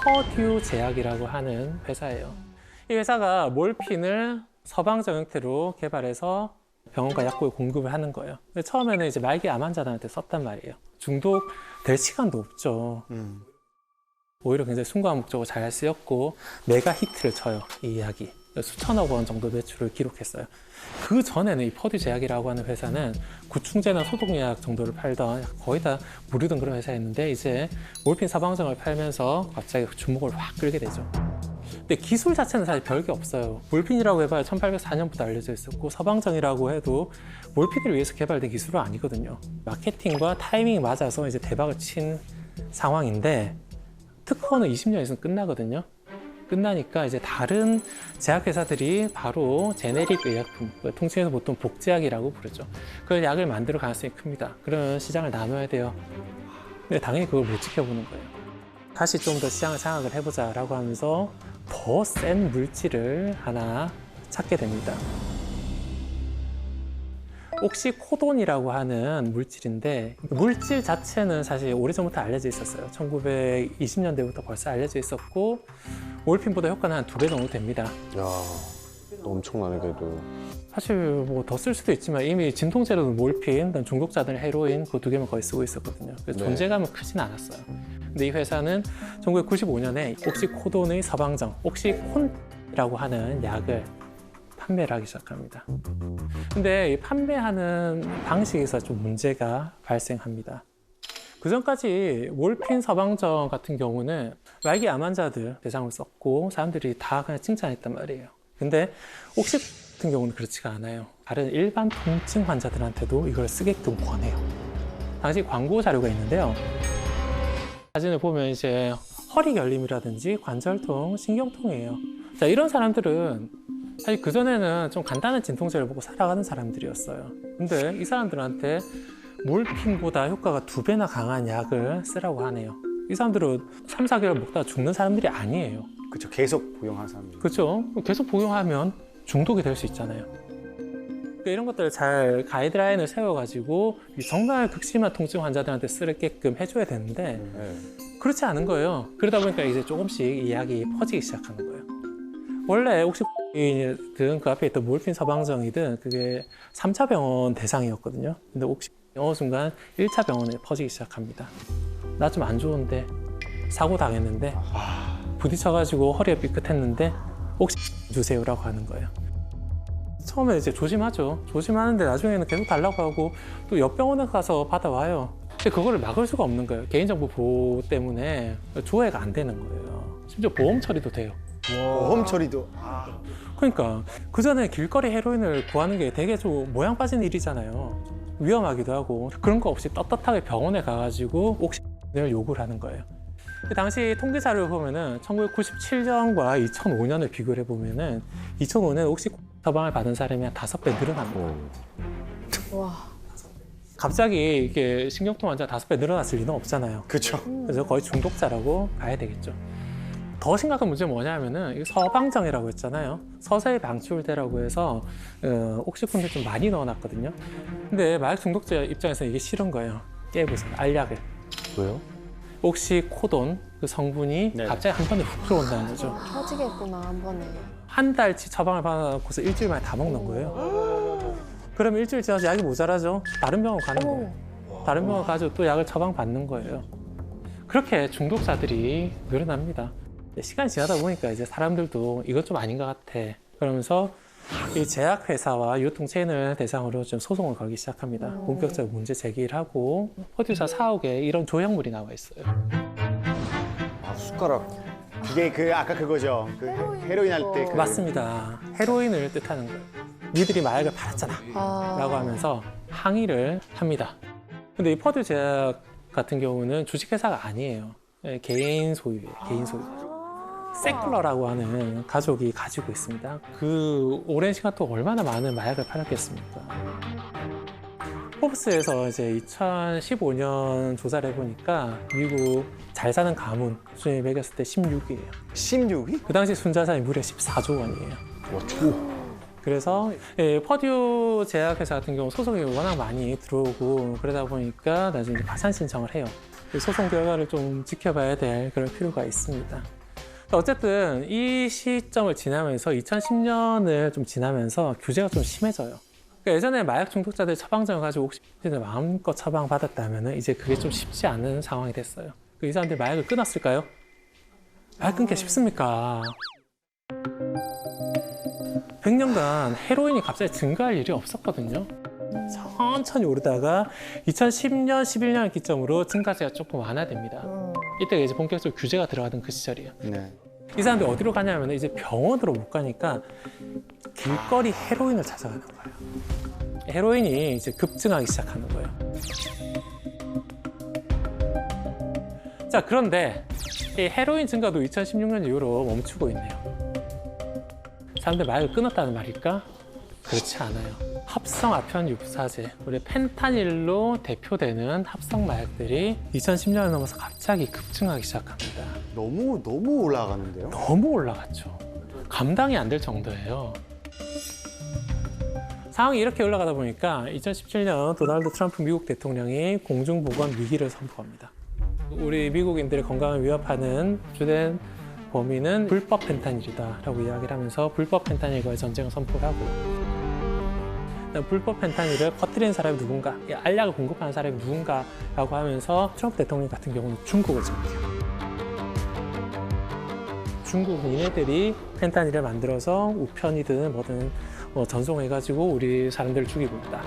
퍼듀 제약이라고 하는 회사예요. 이 회사가 몰핀을 서방적 형태로 개발해서 병원과 약국에 공급을 하는 거예요. 근데 처음에는 이제 말기 암 환자들한테 썼단 말이에요. 중독될 시간도 없죠. 오히려 굉장히 순간목적으로 잘 쓰였고 메가 히트를 쳐요, 이 약이. 수천억 원 정도 매출을 기록했어요. 그 전에는 이 퍼듀 제약이라고 하는 회사는 구충제나 소독약 정도를 팔던 거의 다 무료던 그런 회사였는데 이제 몰핀 서방정을 팔면서 갑자기 주목을 확 끌게 되죠. 근데 기술 자체는 사실 별게 없어요. 몰핀이라고 해봐야 1804년부터 알려져 있었고 서방정이라고 해도 몰핀을 위해서 개발된 기술은 아니거든요. 마케팅과 타이밍이 맞아서 이제 대박을 친 상황인데 특허는 20년 있으면 끝나거든요. 끝나니까 이제 다른 제약회사들이 바로 제네릭 의약품, 통칭해서 보통 복제약이라고 부르죠. 그 약을 만들 가능성이 큽니다. 그런 시장을 나눠야 돼요. 근데 당연히 그걸 못 지켜보는 거예요. 다시 좀 더 시장을 장악을 해보자라고 하면서 더 센 물질을 하나 찾게 됩니다. 옥시코돈이라고 하는 물질인데 물질 자체는 사실 오래전부터 알려져 있었어요. 1920년대부터 벌써 알려져 있었고 몰핀보다 효과는 한 2배 정도 됩니다. 야, 엄청나네 그래도. 사실 뭐 더 쓸 수도 있지만 이미 진통제로도 몰핀, 중독자들 헤로인 그 2개만 거의 쓰고 있었거든요. 그래서 네. 존재감은 크진 않았어요. 근데 이 회사는 1995년에 옥시코돈의 서방정, 옥시콘이라고 하는 약을 판매를 하기 시작합니다. 근데 이 판매하는 방식에서 좀 문제가 발생합니다. 그 전까지 몰핀 서방정 같은 경우는 말기 암 환자들 대상으로 썼고 사람들이 다 그냥 칭찬했단 말이에요. 근데 옥시 같은 경우는 그렇지가 않아요. 다른 일반 통증 환자들한테도 이걸 쓰게끔 권해요. 당시 광고 자료가 있는데요. 사진을 보면 이제 허리 결림이라든지 관절통, 신경통이에요. 자, 이런 사람들은 사실 그전에는 좀 간단한 진통제를 먹고 살아가는 사람들이었어요. 근데 이 사람들한테 몰핀보다 효과가 2배나 강한 약을 쓰라고 하네요. 이 사람들은 3, 4개월 먹다가 죽는 사람들이 아니에요. 그렇죠. 계속 복용하는 사람들. 그렇죠. 계속 복용하면 중독이 될 수 있잖아요. 그러니까 이런 것들을 잘 가이드라인을 세워가지고 정말 극심한 통증 환자들한테 쓰게끔 해줘야 되는데 네. 그렇지 않은 거예요. 그러다 보니까 이제 조금씩 이 약이 퍼지기 시작하는 거예요. 원래 옥시코돈이든 그 앞에 있던 몰핀 서방정이든 그게 3차 병원 대상이었거든요. 근데 옥시 어느 순간 1차 병원에 퍼지기 시작합니다. 나 좀 안 좋은데 사고 당했는데 부딪혀가지고 허리가 삐끗했는데 옥시 주세요라고 하는 거예요. 처음에 이제 조심하죠. 조심하는데 나중에는 계속 달라고 하고 또 옆 병원에 가서 받아와요. 근데 그거를 막을 수가 없는 거예요. 개인정보 보호 때문에 조회가 안 되는 거예요. 심지어 보험 처리도 돼요. 보험 처리도. 그러니까 그 전에 길거리 헤로인을 구하는 게 되게 좀 모양 빠진 일이잖아요. 위험하기도 하고 그런 거 없이 떳떳하게 병원에 가가지고 옥시를 요구를 하는 거예요. 그 당시 통계 자료를 보면은 1997년과 2005년을 비교를 해보면은 2005년 옥시 처방을 받은 사람이 한 5배 늘어난 거예요. 와. 갑자기 이게 신경통 환자가 5배 늘어났을 리는 없잖아요. 그렇죠. 그래서 거의 중독자라고 봐야 되겠죠. 더 심각한 문제는 뭐냐면은 이거 서방정이라고 했잖아요. 서서히 방출되라고 해서 옥시콘을 좀 많이 넣어놨거든요. 근데 마약 중독자 입장에서 이게 싫은 거예요. 깨보세요. 알약을. 왜요? 옥시코돈 그 성분이 네. 갑자기 한 번에 훅 들어온다는 거죠. 터지겠구나, 한 번에. 한 달치 처방을 받아놓고서 일주일 만에 다 먹는 거예요. 그러면 일주일 지나서 약이 모자라죠. 다른 병원 가는 거예요. 다른 병원 가서 또 약을 처방 받는 거예요. 그렇게 중독자들이 늘어납니다. 시간이 지나다 보니까 이제 사람들도 이것 좀 아닌 것 같아. 그러면서 이 제약회사와 유통체인을 대상으로 좀 소송을 걸기 시작합니다. 본격적으로 문제 제기를 하고 퍼듀사 사옥에 이런 조형물이 나와 있어요. 아, 숟가락. 이게 그 아까 그거죠. 그 헤로인 할 때. 그 맞습니다. 헤로인을 뜻하는 거예요. 니들이 마약을 팔았잖아 라고 하면서 항의를 합니다. 근데 이 퍼듀 제약 같은 경우는 주식회사가 아니에요. 개인 소유예요. 개인 소유. 세클러라고 하는 가족이 가지고 있습니다. 그 오랜 시간 동안 얼마나 많은 마약을 팔았겠습니까? 포브스에서 이제 2015년 조사를 해보니까 미국 잘 사는 가문 수준이 매겼을 때 16위예요. 16위? 그 당시 순자산이 무려 14조 원이에요. 와, 초. 그래서 퍼듀 제약회사 같은 경우 소송이 워낙 많이 들어오고 그러다 보니까 나중에 파산 신청을 해요. 소송 결과를 좀 지켜봐야 될 그런 필요가 있습니다. 어쨌든 이 시점을 지나면서 2010년을 좀 지나면서 규제가 좀 심해져요. 그러니까 예전에 마약 중독자들 처방전을 가지고 혹시 마음껏 처방받았다면 이제 그게 좀 쉽지 않은 상황이 됐어요. 이 사람들이 마약을 끊었을까요? 마약 끊기 쉽습니까? 100년간 헤로인이 갑자기 증가할 일이 없었거든요. 천천히 오르다가 2010년, 11년을 기점으로 증가세가 조금 완화됩니다. 이때가 이제 본격적으로 규제가 들어가던 그 시절이에요. 네. 이 사람들이 어디로 가냐면 이제 병원으로 못 가니까 길거리 헤로인을 찾아가는 거예요. 헤로인이 이제 급증하기 시작하는 거예요. 자, 그런데 이 헤로인 증가도 2016년 이후로 멈추고 있네요. 사람들 마약을 끊었다는 말일까? 그렇지 않아요. 합성 아편 육사제, 우리 펜타닐로 대표되는 합성 마약들이 2010년을 넘어서 갑자기 급증하기 시작합니다. 너무 올라가는데요. 너무 올라갔죠. 감당이 안 될 정도예요. 상황이 이렇게 올라가다 보니까 2017년 도널드 트럼프 미국 대통령이 공중보건 위기를 선포합니다. 우리 미국인들의 건강을 위협하는 주된 범위는 불법 펜타닐이다라고 이야기를 하면서 불법 펜타닐과의 전쟁을 선포하고, 불법 펜타닐을 퍼뜨리는 사람이 누군가, 알약을 공급하는 사람이 누군가라고 하면서 트럼프 대통령 같은 경우는 중국을 지목해요. 중국 니네들이 펜타닐을 만들어서 우편이든 뭐든 전송해가지고 우리 사람들을 죽이고 있다.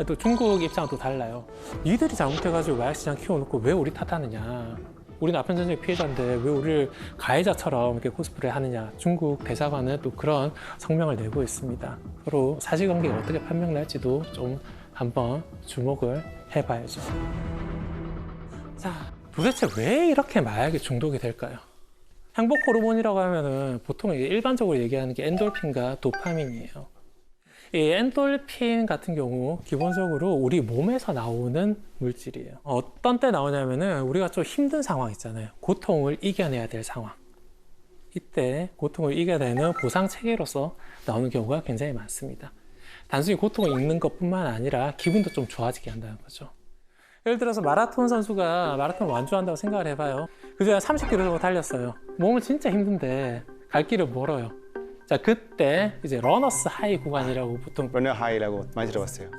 또 중국 입장은 또 달라요. 니들이 잘못해가지고 마약시장 키워놓고 왜 우리 탓하느냐. 우리는 아편전쟁 피해자인데 왜 우리를 가해자처럼 이렇게 코스프레 하느냐. 중국 대사관은 또 그런 성명을 내고 있습니다. 서로 사실관계가 어떻게 판명날지도 좀 한번 주목을 해봐야죠. 자, 도대체 왜 이렇게 마약에 중독이 될까요? 행복 호르몬이라고 하면은 보통 일반적으로 얘기하는 게 엔돌핀과 도파민이에요. 이 엔돌핀 같은 경우 기본적으로 우리 몸에서 나오는 물질이에요. 어떤 때 나오냐면은 우리가 좀 힘든 상황 있잖아요. 고통을 이겨내야 될 상황. 이때 고통을 이겨내는 보상 체계로서 나오는 경우가 굉장히 많습니다. 단순히 고통을 잊는 것뿐만 아니라 기분도 좀 좋아지게 한다는 거죠. 예를 들어서 마라톤 선수가 마라톤 완주한다고 생각을 해봐요. 그저 30km 정도 달렸어요. 몸은 진짜 힘든데 갈 길은 멀어요. 자, 그때 이제 러너스 하이 구간이라고 보통, 러너 하이라고 많이 들어봤어요.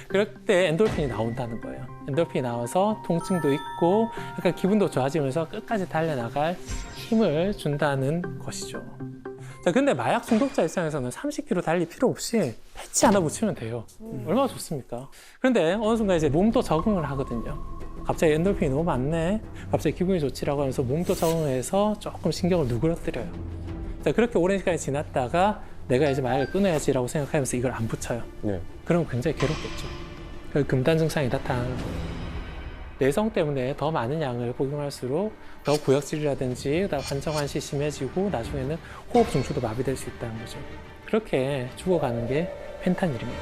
그럴 때 엔돌핀이 나온다는 거예요. 엔돌핀이 나와서 통증도 있고 약간 기분도 좋아지면서 끝까지 달려나갈 힘을 준다는 것이죠. 자, 근데 마약 중독자 입장에서는 30km 달릴 필요 없이 패치 하나 붙이면 돼요. 얼마나 좋습니까? 그런데 어느 순간 이제 몸도 적응을 하거든요. 갑자기 엔돌핀이 너무 많네. 갑자기 기분이 좋지라고 하면서 몸도 적응해서 조금 신경을 누그러뜨려요. 자, 그렇게 오랜 시간이 지났다가 내가 이제 마약을 끊어야지라고 생각하면서 이걸 안 붙여요. 네. 그럼 굉장히 괴롭겠죠. 그 금단 증상이 나타나는 거예요. 내성 때문에 더 많은 양을 복용할수록 더 구역질이라든지 환청환시 심해지고 나중에는 호흡 중추도 마비될 수 있다는 거죠. 그렇게 죽어가는 게 펜타닐입니다.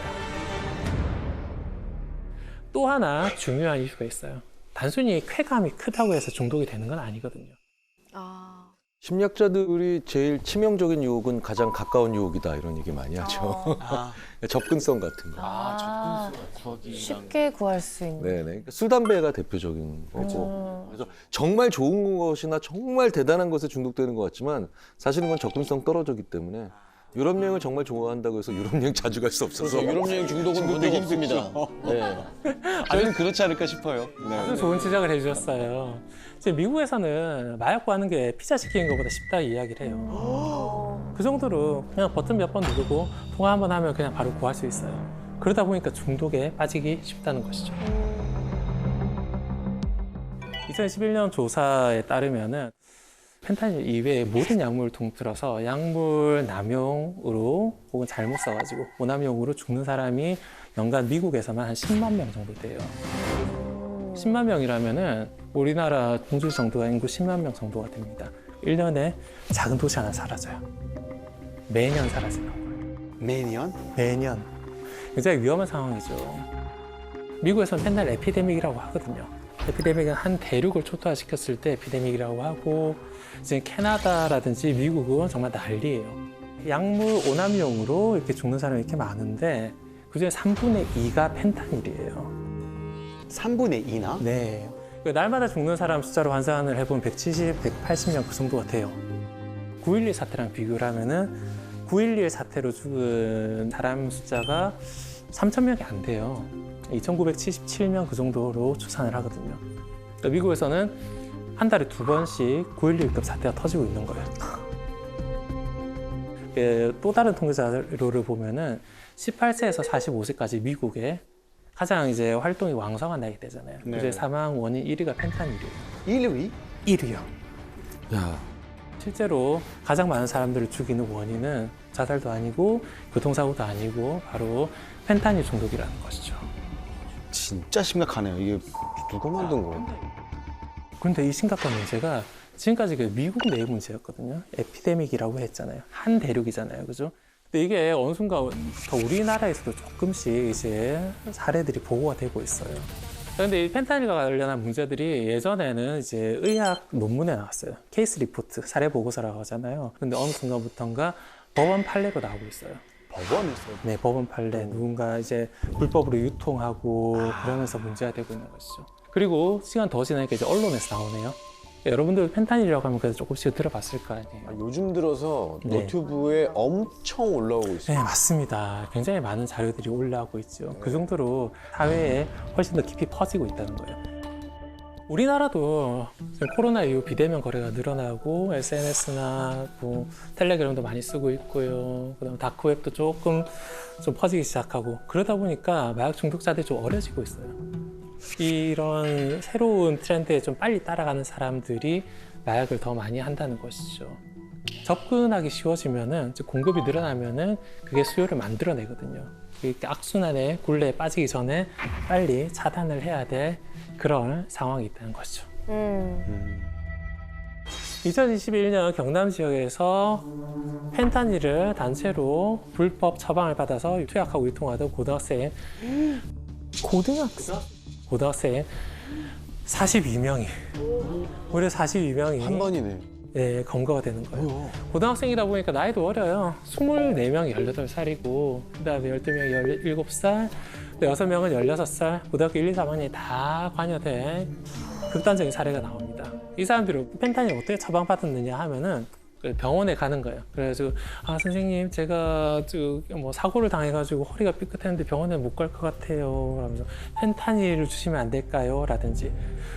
또 하나 중요한 이슈가 있어요. 단순히 쾌감이 크다고 해서 중독이 되는 건 아니거든요. 아, 심리학자들이 제일 치명적인 유혹은 가장 가까운 유혹이다 이런 얘기 많이 하죠. 접근성 같은 거. 쉽게 구할 수 있는. 네네. 그러니까 술, 담배가 대표적인 거고. 그래서 정말 좋은 것이나 정말 대단한 것에 중독되는 것 같지만 사실은 그건 접근성 떨어졌기 때문에 유럽 여행을 정말 좋아한다고 해서 유럽 여행 자주 갈 수 없어서 유럽 여행 중독은 본 적 없습니다. 네. 저희는 그렇지 않을까 싶어요. 아주 좋은 지적을 해주셨어요. 지금 미국에서는 마약 구하는 게 피자 시키는 것보다 쉽다 이야기를 해요. 그 정도로 그냥 버튼 몇 번 누르고 통화 한 번 하면 그냥 바로 구할 수 있어요. 그러다 보니까 중독에 빠지기 쉽다는 것이죠. 2011년 조사에 따르면은 펜타닐 이외의 모든 약물을 통틀어서 약물 남용으로 혹은 잘못 써가지고 오남용으로 죽는 사람이 연간 미국에서만 한 10만 명 정도 돼요. 10만 명이라면은 우리나라 공주 정도가 인구 10만 명 정도가 됩니다. 1년에 작은 도시 하나 사라져요. 매년 사라지는 거예요. 매년? 매년. 굉장히 위험한 상황이죠. 미국에서는 펜타닐 에피데믹이라고 하거든요. 에피데믹은 한 대륙을 초토화시켰을 때 에피데믹이라고 하고, 지금 캐나다라든지 미국은 정말 난리예요. 약물 오남용으로 이렇게 죽는 사람이 이렇게 많은데 그중에 3분의 2가 펜타닐이에요. 3분의 2나? 네. 그 날마다 죽는 사람 숫자로 환산을 해보면 170, 180명 그 정도가 돼요. 9.11 사태랑 비교를 하면은 9.11 사태로 죽은 사람 숫자가 3,000명이 안 돼요. 2,977명 그 정도로 추산을 하거든요. 그러니까 미국에서는 한 달에 2번씩 9.11급 사태가 터지고 있는 거예요. 또 다른 통계 자료를 보면은 18세에서 45세까지 미국에 가장 이제 활동이 왕성한 나이대잖아요. 네. 이제 사망 원인 1위가 펜타닐이에요. 1위? 1위요. 야, 실제로 가장 많은 사람들을 죽이는 원인은 자살도 아니고 교통사고도 아니고 바로 펜타닐 중독이라는 것이죠. 진짜 심각하네요. 이게 누가 만든 거예요? 그런데 이 심각한 문제가 지금까지 그 미국 내 문제였거든요. 에피데믹이라고 했잖아요. 한 대륙이잖아요. 그죠? 근데 이게 어느 순간 더 우리나라에서도 조금씩 이제 사례들이 보고가 되고 있어요. 그런데 이 펜타닐과 관련한 문제들이 예전에는 이제 의학 논문에 나왔어요. 케이스 리포트, 사례 보고서라고 하잖아요. 근데 어느 순간부터인가 법원 판례로 나오고 있어요. 법원에서? 네, 법원 판례. 누군가 이제 불법으로 유통하고 그러면서 문제가 되고 있는 것이죠. 그리고 시간 더 지나니까 이제 언론에서 나오네요. 여러분들 펜타닐이라고 하면 그래도 조금씩 들어봤을 거 아니에요. 요즘 들어서 네. 노트북에 엄청 올라오고 있어요. 네, 맞습니다. 굉장히 많은 자료들이 올라오고 있죠. 그 정도로 사회에 훨씬 더 깊이 퍼지고 있다는 거예요. 우리나라도 지금 코로나 이후 비대면 거래가 늘어나고 SNS나 뭐 텔레그램도 많이 쓰고 있고요. 그다음 다크웹도 조금 좀 퍼지기 시작하고 그러다 보니까 마약 중독자들이 좀 어려지고 있어요. 이런 새로운 트렌드에 좀 빨리 따라가는 사람들이 마약을 더 많이 한다는 것이죠. 접근하기 쉬워지면은, 즉 공급이 늘어나면은 그게 수요를 만들어내거든요. 이렇게 악순환의 굴레에 빠지기 전에 빨리 차단을 해야 될 그런 상황이 있다는 거죠. 2021년 경남 지역에서 펜타닐을 단체로 불법 처방을 받아서 투약하고 유통하던 고등학생 42명이 무려 42명이 한 번이네. 네, 검거가 되는 거예요. 고등학생이다 보니까 나이도 어려요. 24명이 18살이고 그다음에 12명이 17살, 6명은 16살, 고등학교 1, 2, 3학년이 다 관여된 극단적인 사례가 나옵니다. 이 사람들이 펜타닐 어떻게 처방받았느냐 하면은 병원에 가는 거예요. 그래가지고 아 선생님 제가 뭐 사고를 당해가지고 허리가 삐끗했는데 병원에 못 갈 것 같아요. 그러면서 펜타닐을 주시면 안 될까요? 라든지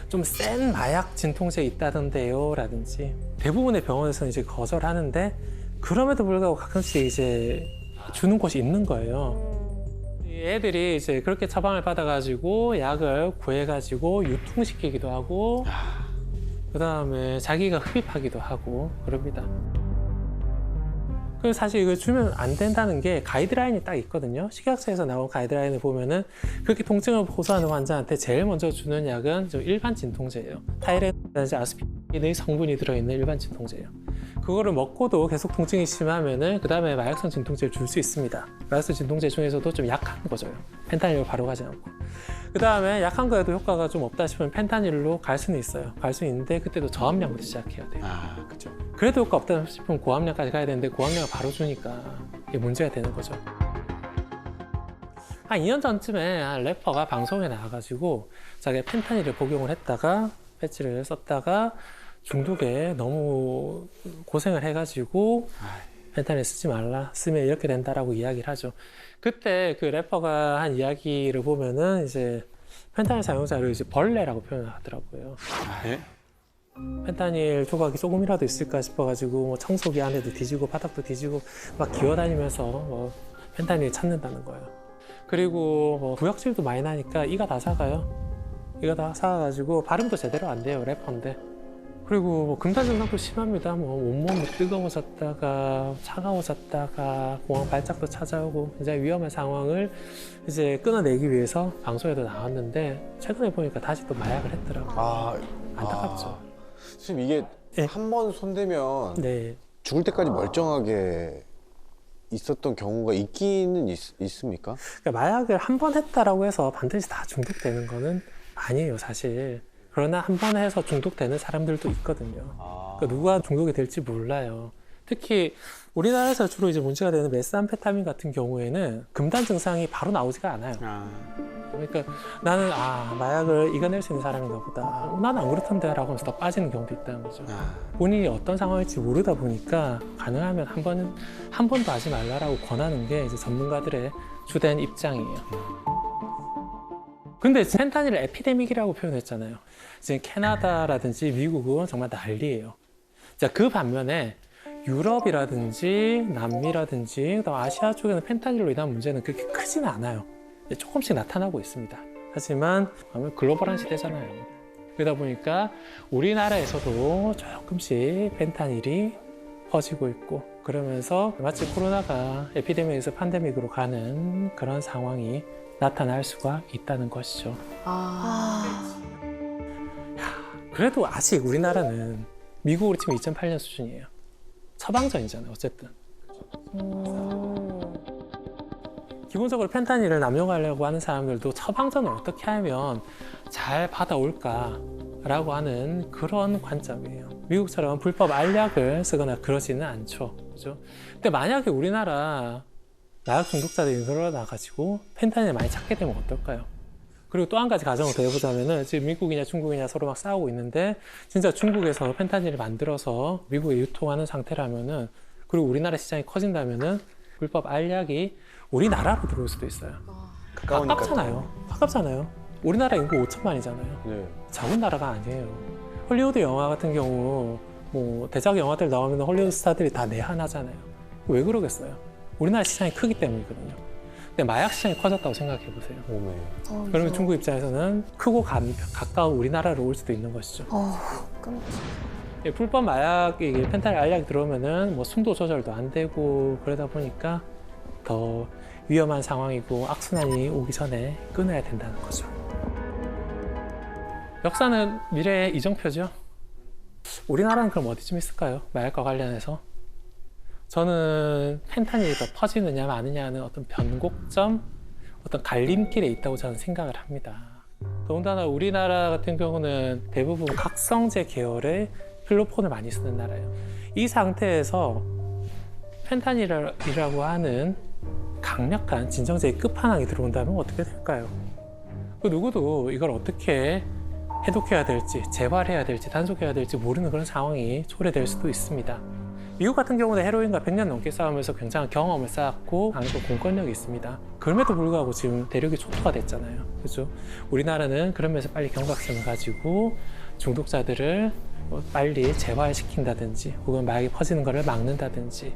좀 센 마약 진통제 있다던데요. 라든지 대부분의 병원에서는 이제 거절하는데 그럼에도 불구하고 가끔씩 이제 주는 곳이 있는 거예요. 이 애들이 이제 그렇게 처방을 받아가지고 약을 구해가지고 유통시키기도 하고 그 다음에 자기가 흡입하기도 하고 그럽니다. 그래서 사실 이거 주면 안 된다는 게 가이드라인이 딱 있거든요. 식약처에서 나온 가이드라인을 보면은 그렇게 통증을 호소하는 환자한테 제일 먼저 주는 약은 좀 일반 진통제예요. 타이레놀이나 아스피린의 성분이 들어있는 일반 진통제예요. 그거를 먹고도 계속 통증이 심하면은 그 다음에 마약성 진통제를 줄 수 있습니다. 마약성 진통제 중에서도 좀 약한 거죠. 펜타닐로 바로 가지 않고. 그 다음에 약한 거에도 효과가 좀 없다 싶으면 펜타닐로 갈 수는 있어요. 갈 수 있는데 그때도 저함량부터 시작해야 돼요. 아, 그죠. 그래도 효과 없다 싶으면 고함량까지 가야 되는데 고함량을 바로 주니까 이게 문제가 되는 거죠. 한 2년 전쯤에 한 래퍼가 방송에 나와가지고 자기가 펜타닐을 복용을 했다가 패치를 썼다가 중독에 너무 고생을 해가지고 펜타닐 쓰지 말라, 쓰면 이렇게 된다라고 이야기를 하죠. 그때 그 래퍼가 한 이야기를 보면은 이제 펜타닐 사용자를 이제 벌레라고 표현을 하더라고요. 네? 펜타닐 조각이 조금이라도 있을까 싶어가지고 뭐 청소기 안에도 뒤지고 바닥도 뒤지고 막 기어다니면서 뭐 펜타닐 찾는다는 거예요. 그리고 뭐 구역질도 많이 나니까 이가 다 사가요. 이가 다 사가지고 발음도 제대로 안 돼요, 래퍼인데. 그리고 뭐 금단 증상도 심합니다. 뭐 온몸이 뜨거워졌다가 차가워졌다가 공황 발작도 찾아오고 굉장히 위험한 상황을 이제 끊어내기 위해서 방송에도 나왔는데 최근에 보니까 다시 또 마약을 했더라고요. 안타깝죠. 선생님 이게 네. 한 번 손대면 네. 죽을 때까지 멀쩡하게 있었던 경우가 있기는 있습니까? 그러니까 마약을 한 번 했다라고 해서 반드시 다 중독되는 거는 아니에요, 사실. 그러나 한 번 해서 중독되는 사람들도 있거든요. 그러니까 누가 중독이 될지 몰라요. 특히 우리나라에서 주로 이제 문제가 되는 메스암페타민 같은 경우에는 금단 증상이 바로 나오지가 않아요. 그러니까 나는 마약을 이겨낼 수 있는 사람인가 보다. 나는 안 그렇던데 라고 하면서 더 빠지는 경우도 있다는 거죠. 본인이 어떤 상황일지 모르다 보니까 가능하면 한 번도 하지 말라라고 권하는 게 이제 전문가들의 주된 입장이에요. 근데 펜타닐을 에피데믹이라고 표현했잖아요. 지금 캐나다라든지 미국은 정말 난리예요. 자, 그 반면에 유럽이라든지 남미라든지 또 아시아 쪽에는 펜타닐로 인한 문제는 그렇게 크지는 않아요. 조금씩 나타나고 있습니다. 하지만 글로벌한 시대잖아요. 그러다 보니까 우리나라에서도 조금씩 펜타닐이 퍼지고 있고 그러면서 마치 코로나가 에피데믹에서 판데믹으로 가는 그런 상황이 나타날 수가 있다는 것이죠. 그래도 아직 우리나라는 미국으로 치면 2008년 수준이에요. 처방전이잖아요, 어쨌든. 기본적으로 펜타닐을 남용하려고 하는 사람들도 처방전을 어떻게 하면 잘 받아올까라고 하는 그런 관점이에요. 미국처럼 불법 알약을 쓰거나 그러지는 않죠. 그죠? 근데 만약에 우리나라 마약 중독자들이 늘어나가지고 펜타닐을 많이 찾게 되면 어떨까요? 그리고 또 한 가지 가정을 더 해보자면은 지금 미국이냐 중국이냐 서로 막 싸우고 있는데 진짜 중국에서 펜타닐을 만들어서 미국에 유통하는 상태라면은 그리고 우리나라 시장이 커진다면은 불법 알약이 우리나라로 들어올 수도 있어요. 가까우니까. 가깝잖아요. 우리나라 인구 5천만이잖아요. 네. 작은 나라가 아니에요. 헐리우드 영화 같은 경우 뭐 대작 영화들 나오면 헐리우드 스타들이 다 내한하잖아요. 왜 그러겠어요? 우리나라 시장이 크기 때문이거든요. 근데 마약 시장이 커졌다고 생각해 보세요. 그러면 중국 입장에서는 크고 가까운 우리나라로 올 수도 있는 것이죠. 불법 마약이 펜타닐 알약이 들어오면은 뭐 숨도 조절도 안 되고 그러다 보니까 더 위험한 상황이고 악순환이 오기 전에 끊어야 된다는 거죠. 역사는 미래의 이정표죠. 우리나라는 그럼 어디쯤 있을까요? 마약과 관련해서. 저는 펜타닐이 더 퍼지느냐 마느냐는 어떤 변곡점, 어떤 갈림길에 있다고 저는 생각을 합니다. 더군다나 우리나라 같은 경우는 대부분 각성제 계열의 필로폰을 많이 쓰는 나라예요. 이 상태에서 펜타닐이라고 하는 강력한 진정제의 끝판왕이 들어온다면 어떻게 될까요? 그 누구도 이걸 어떻게 해독해야 될지, 재활해야 될지, 단속해야 될지 모르는 그런 상황이 초래될 수도 있습니다. 미국 같은 경우는 헤로인과 100년 넘게 싸우면서 굉장한 경험을 쌓았고 강력한 공권력이 있습니다. 그럼에도 불구하고 지금 대륙이 초토화 됐잖아요. 그렇죠? 우리나라는 그런 면에서 빨리 경각심을 가지고 중독자들을 빨리 재활시킨다든지 혹은 마약이 퍼지는 것을 막는다든지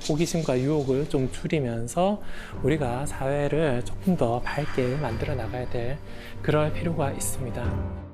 호기심과 유혹을 좀 줄이면서 우리가 사회를 조금 더 밝게 만들어 나가야 될 그럴 필요가 있습니다.